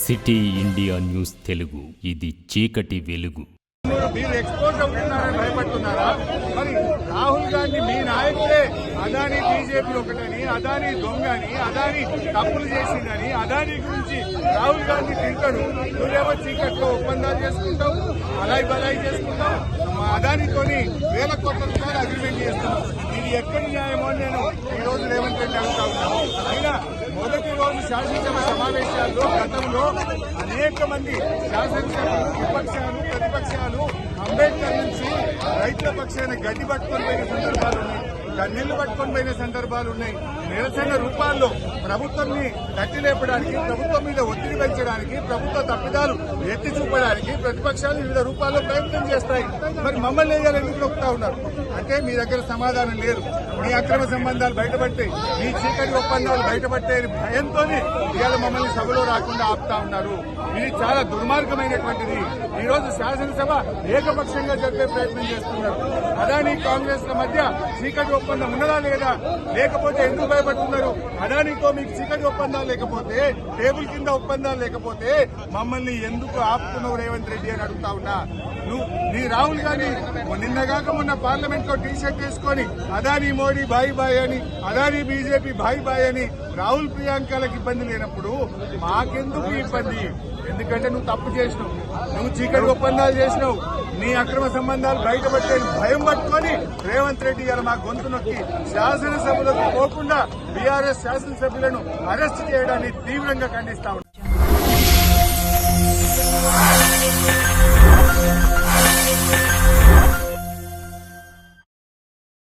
City India news Telugu, ఇది చీకటి వెలుగు. మీరు ఎక్స్పోజ్ అవుతున్నారని భయపడుతున్నారా? మరి రాహుల్ గాంధీ మీ నాయకులే అదానీ బీజేపీ ఒకటని, అదానీ దొంగని, అదానీ తప్పులు చేసిందని, అదానీ గురించి రాహుల్ గాంధీ తింటాడు. నువ్వేమో చీకట్లో ఒప్పందాలు చేసుకుంటావు, అలాయి బలాయి చేసుకుంటావు. మా అదానీతోని వేల కోట్ల రూపాయలు అగ్రిమెంట్ చేస్తున్నావు. ఇది ఎక్కడి న్యాయమో నేను ఈ రోజు రేవంత్ రెడ్డి అడుగుతా ఉన్నాను. అయినా మొదటి రోజు శాసనసభ సమావేశాల్లో గతంలో అనేక మంది శాసనసభ విపక్షాలు ప్రతిపక్షాలు అంబేద్కర్ నుంచి రైతుల పక్షాన గడ్డి పట్టుకొని పోయిన సందర్భాలు ఉన్నాయి, కన్నీళ్లు పట్టుకొని పోయిన సందర్భాలు ఉన్నాయి. నిరసన రూపాల్లో ప్రభుత్వంని తట్టి లేపడానికి, ప్రభుత్వం మీద ఒత్తిడి పెంచడానికి, ప్రభుత్వ తప్పిదాలు ఎత్తి చూపడానికి ప్రతిపక్షాలు వివిధ రూపాల్లో ప్రయత్నం చేస్తాయి. మరి మమ్మల్ని ఎందుకు నొక్కుతా ఉన్నారు అంటే మీ దగ్గర సమాధానం లేదు. మీ అక్రమ సంబంధాలు బయటపట్టాయి, మీ చీకటి ఒప్పందాలు బయటపట్టే భయంతోనే ఇవాళ మమ్మల్ని సభలో రాకుండా ఆపుతా ఉన్నారు. ఇది చాలా దుర్మార్గమైనటువంటిది. ఈ రోజు శాసనసభ ఏకపక్షంగా జరిపే ప్రయత్నం చేస్తున్నారు. అదానీ కాంగ్రెస్ ల మధ్య చీకటి ఒప్పందం ఉన్నదా లేదా? లేకపోతే ఎందుకు భయపడుతున్నారు? అదానీతో మీకు చీకటి ఒప్పందాలు లేకపోతే, టేబుల్ కింద ఒప్పందాలు లేకపోతే మమ్మల్ని ఎందుకు ఆపుతున్నావు రేవంత్ రెడ్డి అని అడుగుతా ఉన్నా. నీ రాహుల్ గాంధీ నిన్నగాక మొన్న పార్లమెంట్ లో టీషర్ట్ వేసుకొని అదానీ మోడీ బాయ్ బాయ్ అని, అదానీ బీజేపీ బాయ్ బాయ్ అని రాహుల్ ప్రియాంకలకు ఇబ్బంది లేనప్పుడు మాకెందుకు ఇబ్బంది? ఎందుకంటే నువ్వు తప్పు చేసినావు, నువ్వు చీకటి ఒప్పందాలు చేసినావు, నీ అక్రమ సంబంధాలు బయటపట్టే భయం పట్టుకొని రేవంత్ రెడ్డి గారు మా గొంతు నొక్కి శాసనసభలకు పోకుండా బీఆర్ఎస్ శాసనసభ్యులను అరెస్ట్ చేయడాన్ని తీవ్రంగా ఖండిస్తా ఉన్నారు.